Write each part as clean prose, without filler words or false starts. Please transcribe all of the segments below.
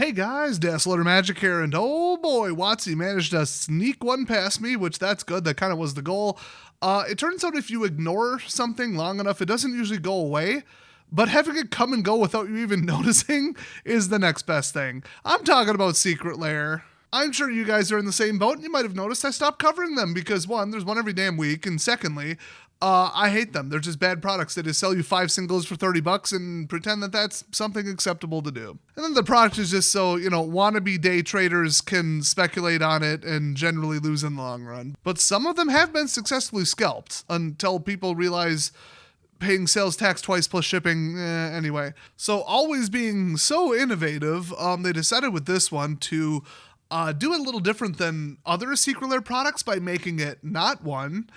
Hey guys, Dazzler Magic here, and oh boy, Watsy managed to sneak one past me, which that's good, that kind of was the goal. It turns out if you ignore something long enough, it doesn't usually go away, but having it come and go without you even noticing is the next best thing. I'm talking about Secret Lair. I'm sure you guys are in the same boat, and you might have noticed I stopped covering them because one, there's one every damn week, and secondly, I hate them. They're just bad products. They just sell you 5 singles for $30 and pretend that that's something acceptable to do. And then the product is just so, wannabe day traders can speculate on it and generally lose in the long run. But some of them have been successfully scalped until people realize paying sales tax twice plus shipping, anyway. So always being so innovative, they decided with this one to do it a little different than other Secret Lair products by making it not one.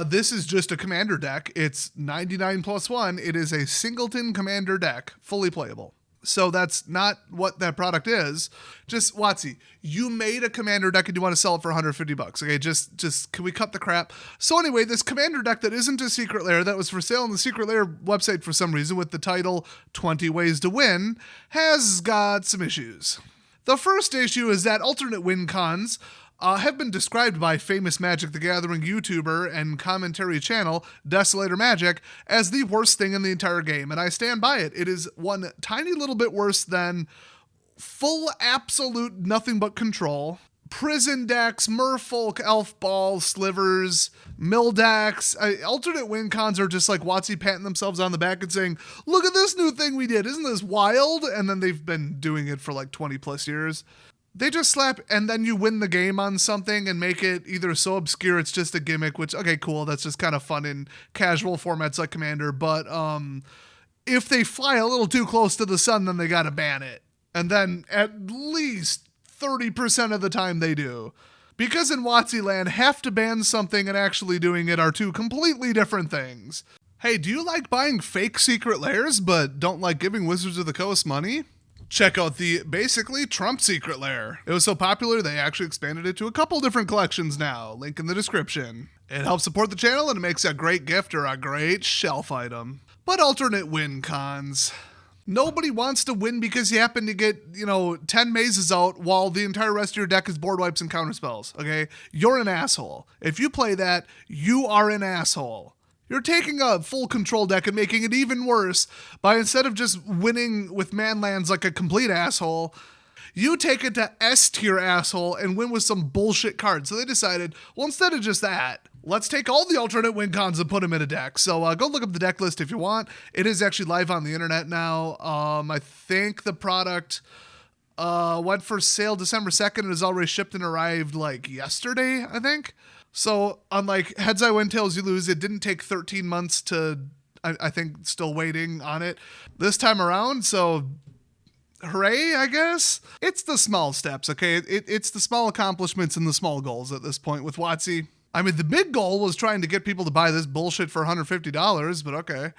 This is just a commander deck. It's 99 plus 1. It is a singleton commander deck, fully playable. So that's not what that product is. Just, Watsy, you made a commander deck and you want to sell it for $150. Okay, just can we cut the crap? So anyway, this commander deck that isn't a Secret Lair, that was for sale on the Secret Lair website for some reason with the title 20 Ways to Win, has got some issues. The first issue is that alternate win cons have been described by famous Magic the Gathering YouTuber and commentary channel, Desolator Magic, as the worst thing in the entire game, and I stand by it. It is one tiny little bit worse than full absolute nothing but control. Prison decks, Merfolk, Elf Ball, Slivers, Mill decks. Alternate win cons are just like Watsy patting themselves on the back and saying, look at this new thing we did, isn't this wild? And then they've been doing it for like 20 plus years. They just slap, and then you win the game on something and make it either so obscure it's just a gimmick, which, okay, cool, that's just kind of fun in casual formats like Commander, but if they fly a little too close to the sun, then they gotta ban it. And then at least 30% of the time they do. Because in Watsy land, have to ban something and actually doing it are two completely different things. Hey, do you like buying fake Secret Lairs, but don't like giving Wizards of the Coast money? Check out the basically Trump Secret Lair. It was so popular they actually expanded it to a couple different collections now. Link in the description. It helps support the channel and it makes a great gift or a great shelf item. But alternate win cons. Nobody wants to win because you happen to get, 10 mazes out while the entire rest of your deck is board wipes and counterspells, okay? You're an asshole. If you play that, you are an asshole. You're taking a full control deck and making it even worse by instead of just winning with manlands like a complete asshole, you take it to S tier asshole and win with some bullshit cards. So they decided, well, instead of just that, let's take all the alternate win cons and put them in a deck. So go look up the deck list if you want. It is actually live on the internet now. I think the product went for sale December 2nd and is already shipped and arrived like yesterday, I think. So, unlike Heads I Win, Tails You Lose, it didn't take 13 months to, I think, still waiting on it this time around, so hooray, I guess? It's the small steps, okay? It's the small accomplishments and the small goals at this point with Watsy. I mean, the big goal was trying to get people to buy this bullshit for $150, but okay.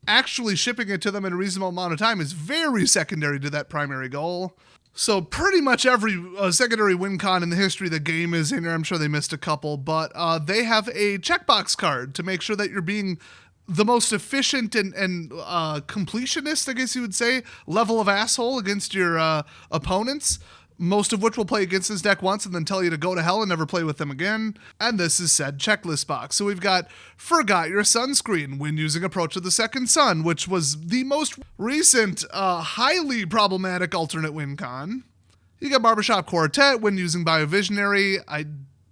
Actually shipping it to them in a reasonable amount of time is very secondary to that primary goal. So pretty much every secondary win con in the history of the game is in here. I'm sure they missed a couple, but they have a checkbox card to make sure that you're being the most efficient and completionist, I guess you would say, level of asshole against your opponents, most of which will play against this deck once and then tell you to go to hell and never play with them again. And this is said checklist box. So we've got Forgot Your Sunscreen when using Approach of the Second Sun, which was the most recent highly problematic alternate win con. You got Barbershop Quartet when using Biovisionary. I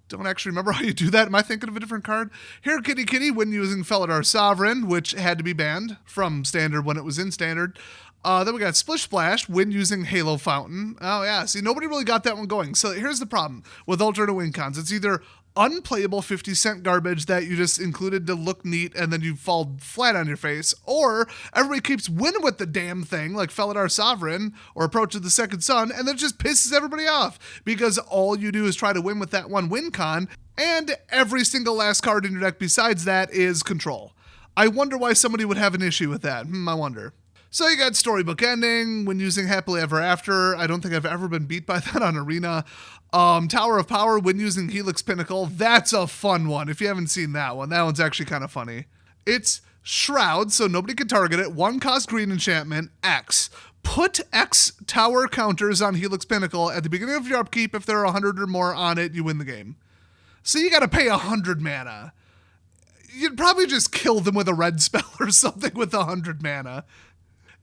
don't actually remember how you do that. Am I thinking of a different card? Here Kitty Kitty when using Felidar Sovereign, which had to be banned from Standard when it was in Standard. Then we got Splish Splash when using Halo Fountain. Oh yeah, see, nobody really got that one going. So here's the problem with alternate win cons. It's either unplayable 50-cent garbage that you just included to look neat and then you fall flat on your face, or everybody keeps winning with the damn thing like Felidar Sovereign or Approach of the Second Sun, and then it just pisses everybody off because all you do is try to win with that one win con, and every single last card in your deck besides that is control. I wonder why somebody would have an issue with that. I wonder. So you got Storybook Ending when using Happily Ever After. I don't think I've ever been beat by that on Arena. Tower of Power when using Helix Pinnacle. That's a fun one if you haven't seen that one. That one's actually kind of funny. It's Shroud, so nobody can target it. 1 cost green enchantment, X. Put X tower counters on Helix Pinnacle. At the beginning of your upkeep, if there are 100 or more on it, you win the game. So you got to pay 100 mana. You'd probably just kill them with a red spell or something with 100 mana.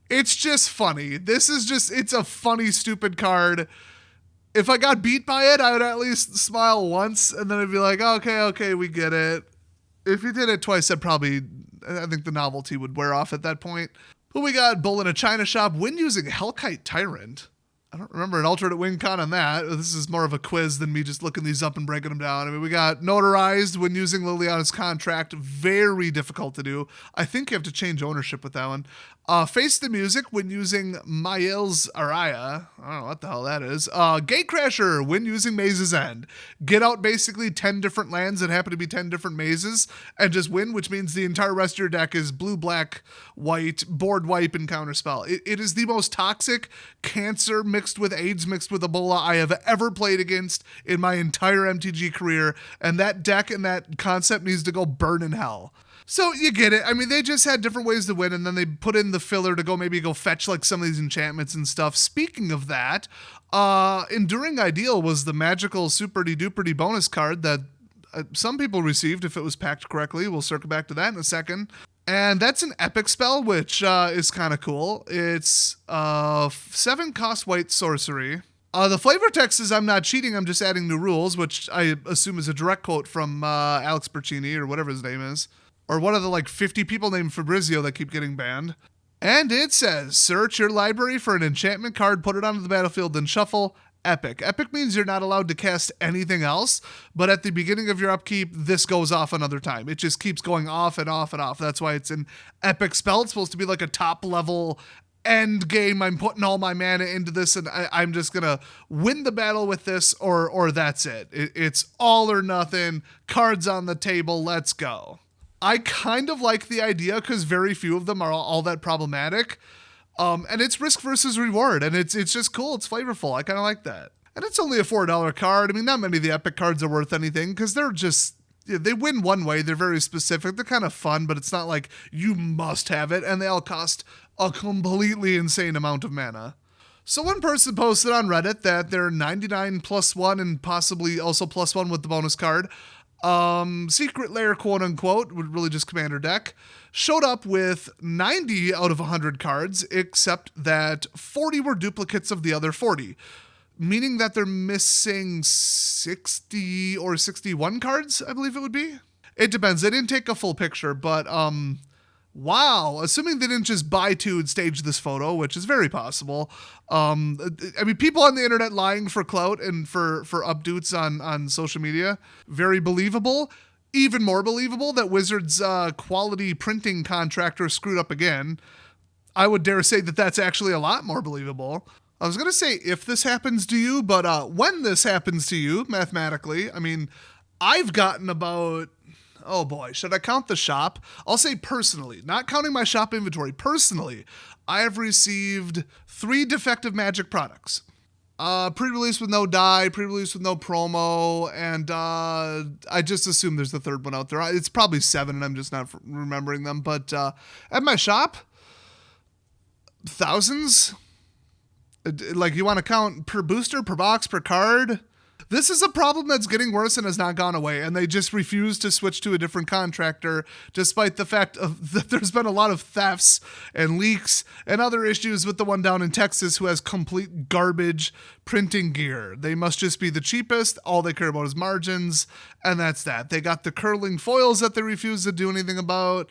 It's just funny. It's a funny, stupid card. If I got beat by it, I would at least smile once, and then I'd be like, okay, we get it. If you did it twice, I think the novelty would wear off at that point. But we got Bull in a China Shop. Win using Hellkite Tyrant. I don't remember an alternate win con on that. This is more of a quiz than me just looking these up and breaking them down. I mean, we got Notarized when using Liliana's Contract. Very difficult to do. I think you have to change ownership with that one. Face the Music when using Mael's Araya. I don't know what the hell that is. Gatecrasher when using Maze's End. Get out basically 10 different lands that happen to be 10 different mazes and just win, which means the entire rest of your deck is blue, black, white, board wipe, and counterspell. It is the most toxic cancer mixed with AIDS mixed with Ebola I have ever played against in my entire MTG career, and that deck and that concept needs to go burn in hell. So you get it. I mean, they just had different ways to win, and then they put in the filler to go fetch like some of these enchantments and stuff. Speaking of that, Enduring Ideal was the magical super-duper bonus card that some people received if it was packed correctly. We'll circle back to that in a second. And that's an epic spell, which is kind of cool. It's 7 cost white sorcery. The flavor text is I'm not cheating, I'm just adding new rules, which I assume is a direct quote from Alex Percini or whatever his name is. Or one of the 50 people named Fabrizio that keep getting banned. And it says, search your library for an enchantment card, put it onto the battlefield, then shuffle. Epic. Epic means you're not allowed to cast anything else, but at the beginning of your upkeep, this goes off another time. It just keeps going off and off and off. That's why it's an epic spell. It's supposed to be like a top level end game. I'm putting all my mana into this, and I'm just going to win the battle with this, or that's it. It's all or nothing. Cards on the table. Let's go. I kind of like the idea because very few of them are all that problematic. And it's risk versus reward, and it's just cool. It's flavorful. I kind of like that. And it's only a $4 card. I mean, not many of the epic cards are worth anything because they're just, they win one way. They're very specific. They're kind of fun, but it's not like you must have it, and they all cost a completely insane amount of mana. So one person posted on Reddit that they're 99 +1 and possibly also +1 with the bonus card. Secret Lair, quote unquote, would really just commander deck, showed up with 90 out of 100 cards, except that 40 were duplicates of the other 40, meaning that they're missing 60 or 61 cards, I believe it would be. It depends. They didn't take a full picture, but, wow, assuming they didn't just buy 2 and stage this photo, which is very possible. I mean, people on the internet lying for clout and for updates on social media, very believable. Even more believable that Wizards' quality printing contractor screwed up again. I would dare say that that's actually a lot more believable. I was going to say if this happens to you, but when this happens to you, mathematically, I mean, I've gotten about... Oh boy, should I count the shop? I'll say personally, not counting my shop inventory. Personally, I have received 3 defective Magic products. Pre-release with no die, pre-release with no promo, and I just assume there's the third one out there. It's probably 7 and I'm just not remembering them. But at my shop, thousands? Like you want to count per booster, per box, per card? This is a problem that's getting worse and has not gone away, and they just refuse to switch to a different contractor, despite the fact that there's been a lot of thefts and leaks and other issues with the one down in Texas who has complete garbage printing gear. They must just be the cheapest. All they care about is margins, and that's that. They got the curling foils that they refuse to do anything about.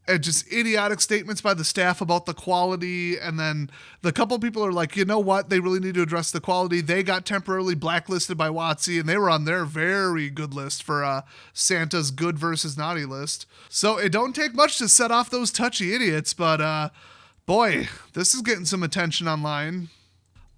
And just idiotic statements by the staff about the quality. And then the couple people are like, you know what? They really need to address the quality. They got temporarily blacklisted by WotC, and they were on their very good list for Santa's good versus naughty list. So it don't take much to set off those touchy idiots. But boy, this is getting some attention online.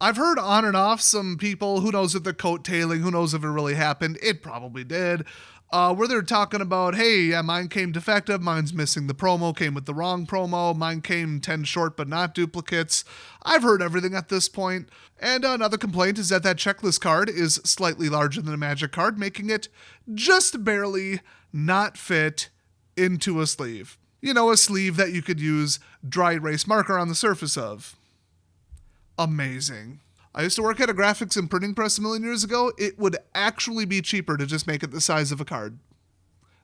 I've heard on and off some people, who knows if they're coattailing, who knows if it really happened. It probably did. Where they're talking about, hey, yeah, mine came defective, mine's missing the promo, came with the wrong promo, mine came 10 short but not duplicates. I've heard everything at this point. And another complaint is that checklist card is slightly larger than a Magic card, making it just barely not fit into a sleeve. You know, a sleeve that you could use dry erase marker on the surface of. Amazing. I used to work at a graphics and printing press a million years ago. It would actually be cheaper to just make it the size of a card.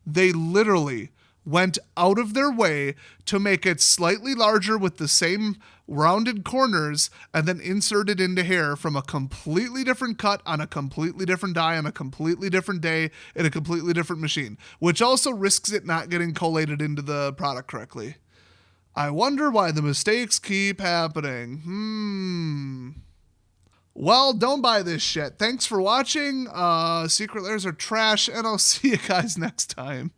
They literally went out of their way to make it slightly larger with the same rounded corners and then insert it into here from a completely different cut on a completely different die on a completely different day in a completely different machine, which also risks it not getting collated into the product correctly. I wonder why the mistakes keep happening. Well, don't buy this shit. Thanks for watching. Secret Lairs are trash, and I'll see you guys next time.